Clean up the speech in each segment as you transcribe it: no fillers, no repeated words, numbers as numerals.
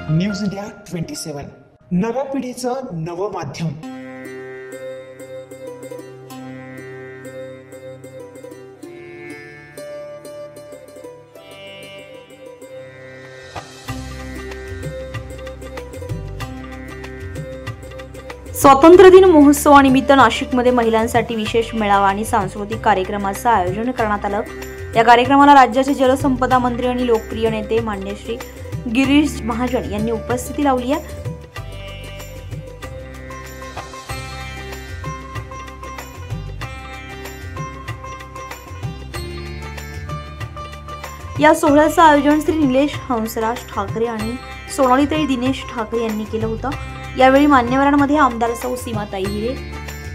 News India 27 नव्या पिढीचं नवं माध्यम। स्वातंत्र्य दिन महोत्सवानिमित्त नाशिकमध्ये महिलांसाठी विशेष मेळावा आणि सांस्कृतिक कार्यक्रमाचं आयोजन करण्यात आलं। या कार्यक्रमाला राज्याचे जलसंपदा मंत्री आणि लोकप्रिय नेते मान्य श्री गिरीश महाजन यांनी उपस्थिती लावली आहे। या सोहळ्याचं आयोजन श्री निलेश हंसराज ठाकरे आणि सोनालीताई दिनेश ठाकरे यांनी केलं होतं। यावेळी मान्यवरांमध्ये आमदार सौ सीमाताई हिरे,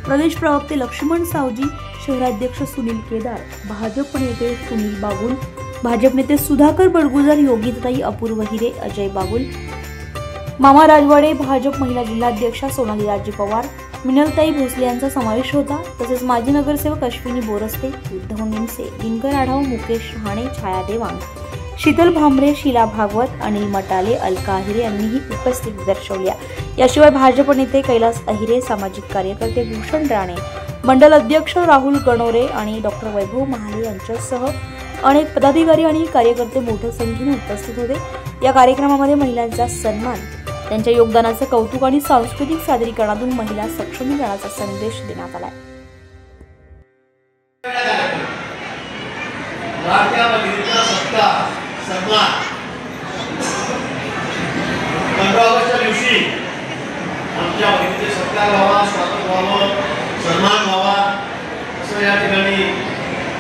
प्रदेश प्रवक्ते लक्ष्मण सावजी, शहराध्यक्ष सुनील केदार, भाजप नेते सुनील बागुल, भाजप नेते सुधाकर बडगुजर, योगिताताई अपूर्व हिरे, अजय बागुल, मामा राजवाडे, भाजप महिला जिल्हाध्यक्षा सोनाली राजे पवार, मिनलताई भोसले यांचा समावेश होता। तसेच माजी नगरसेवक अश्विनी बोरस्ते, उद्धव निमसे, दिनकर आढाव, मुकेश रहाणे, छाया देवांग, शीतल भांबरे, शीला भागवत, अनिल मटाले, अलका अहिरे यांनीही उपस्थिती दर्शवली। याशिवाय भाजप नेते कैलास अहिरे, सामाजिक कार्यकर्ते भूषण राणे, मंडल अध्यक्ष राहुल गणोरे आणि डॉक्टर वैभव महाले यांच्यासह अनेक पदाधिकारी आणि कार्यकर्ते मोठ्या संख्येने उपस्थित होते। या कार्यक्रमामध्ये महिलांचा सन्मान, त्यांच्या योगदानाचं कौतुक आणि सांस्कृतिक सादरीकरणातून महिला सक्षमीकरणाचा संदेश देण्यात आला। आमच्या भगिनीचे सत्कार व्हावा, स्वागत व्हावं, सन्मान व्हावा असं या ठिकाणी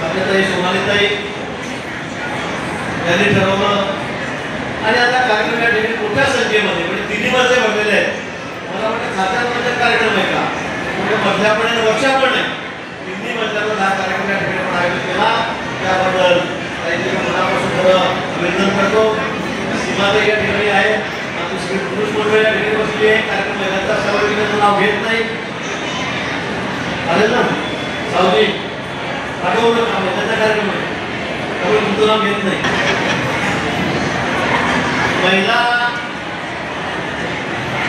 आपल्याताई सोनालीताई यांनी ठरवलं। आणि आता कार्यक्रम या ठिकाणी मोठ्या संख्येमध्ये म्हणजे तिन्ही मजले भरलेले आहेत। मला वाटतं खात्यामध्ये कार्यक्रम आहे का म्हणजे मधल्या पण आणि वरच्या पण आहे, तिन्ही मजल्यावर हा कार्यक्रम या ठिकाणी आयोजित केला। त्याबद्दल त्यांचे मनापासून अभिनंदन करतो। सीमाताई या ठिकाणी आहे, पुरुष मंडळी या ठिकाणी बसली आहे। कार्यक्रम महिलांचा सहभागीचं नाव घेत नाही आलं ना सावजी, आठवलं का महिलांचा कार्यक्रम आहे त्यामुळे तुमचं नाव घेत नाही। महिला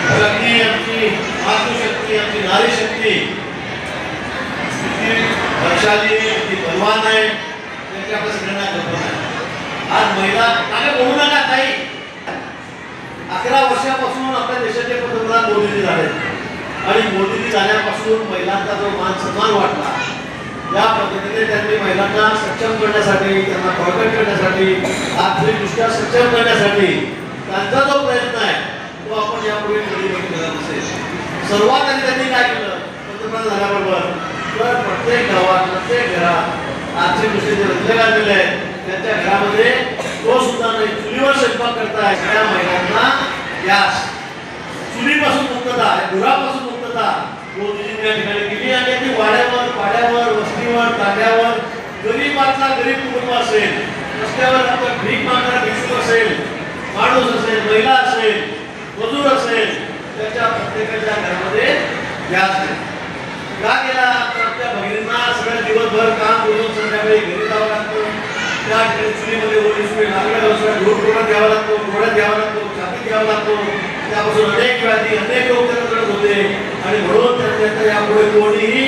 शक्ती आमची, मातृशक्ती आमची, नारी शक्ती किती वैशाली, किती बलवान आहे त्याची आपल्या सगळ्यांना कल्पना आहे। आज महिला काय बोलू नका ताई, 11 वर्षापासून आपल्या देशाचे पंतप्रधान मोदीजी झाले आणि मोदीजी झाल्यापासून महिलांचा जो मान सन्मान वाटला, या पद्धतीने त्यांनी महिलांना सक्षम करण्यासाठी, त्यांना बळकट करण्यासाठी, आर्थिकदृष्ट्या सक्षम करण्यासाठी त्यांचा जो प्रयत्न आहे तो आपण यापुढे कधी बघितलेला नसेल। सर्वात आधी त्यांनी काय केलं, पंतप्रधान झाल्याबरोबर तर प्रत्येक गावात, प्रत्येक घरात आर्थिकदृष्ट्या जे रोजगार दिले आहेत त्यांच्या घरामध्ये तो सुद्धा नाही चुलीवर स्वयंपाक करताय त्या महिलांना गॅस, चुलीपासून मुक्तता, धुरापासून मुक्तता मोदीजींनी या ठिकाणी केली। आणि ती वाड्यावर, पाड्यावर, वस्तीवर, तांड्यावर गरीबातला गरीब कुटुंब असेल, रस्त्यावर आपण भीक मागणारा भिक्षुक असेल, माणूस असेल, महिला असेल, मजूर असेल, त्याच्या प्रत्येकाच्या घरामध्ये गॅस आहे। का केला तर आपल्या भगिनींना सगळ्या दिवसभर काम करून संध्याकाळी घरी जावं लागतं, त्या चुलीमध्ये ओली सुई लागल्या ढोर घ्यावा लागतो, घोड्यात घ्यावा लागतो, छातीत घ्यावा लागतो, त्यापासून अनेक व्याधी, अनेक रोग करत होते। आणि म्हणून त्यांच्या यापुढे कोणीही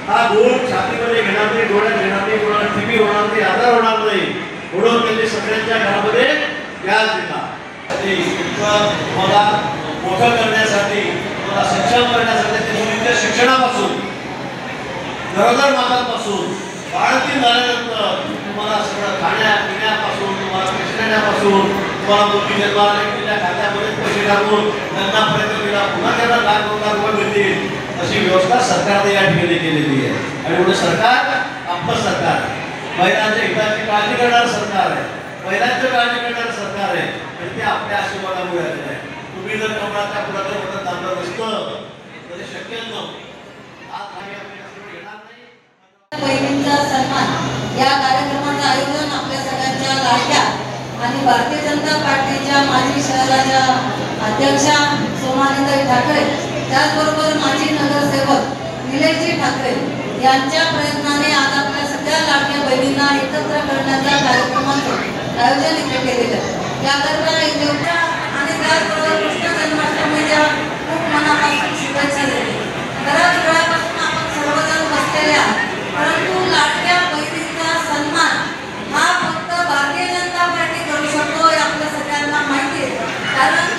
हा धूर छातीमध्ये घेणार नाही, डोळ्यात घेणार नाही, कोणाला टीबी होणार नाही, आजार होणार नाही, म्हणून त्यांनी सगळ्यांच्या घरामध्ये गॅस दिला। तुम्हाला मोठं करण्यासाठी, तुम्हाला सक्षम करण्यासाठी मुलींच्या शिक्षणापासून, गरोदर मातांपासून, बाळंतीण झाल्यानंतर तुम्हाला सगळं खाण्या पिण्यापासून, तुम्हाला शिक्षणापासून, तुम्हाला मुलगी जन्माला तिच्या खात्यामध्ये पैसे टाकून त्यांना प्रयत्न केला, पुन्हा त्यांना ₹1,00,000 मिळतील अशी व्यवस्था सरकारने या ठिकाणी केलेली आहे। आणि म्हणून सरकार आपलं सरकार, महिलांच्या हिताची काळजी करणारं सरकार आहे, महिलांची काळजी करणारं सरकार आहे आणि ते आपल्या आशीर्वादामुळे आलेलं आहे। तुम्ही जर कमळाच्या फुलाच्या मदत थांबलं नसतं तरी शक्य नव्हतं। आज आम्ही आपल्याकडे येणार नाही। महिलांचा सन्मान या कार्यक्रमाचं आयोजन आपल्या सगळ्यांच्या लाडक्या आणि भारतीय जनता पार्टीच्या माजी शहराच्या अध्यक्षा सोनालीताई ठाकरे, त्याचबरोबर माजी नगरसेवक निलेशजी ठाकरे यांच्या प्रयत्नाने आज आपल्या सगळ्या लाडक्या बहिणींना एकत्र करण्याचा कार्यक्रमाचं आयोजन इथे केलेलं आहे। याकरता आणि कारण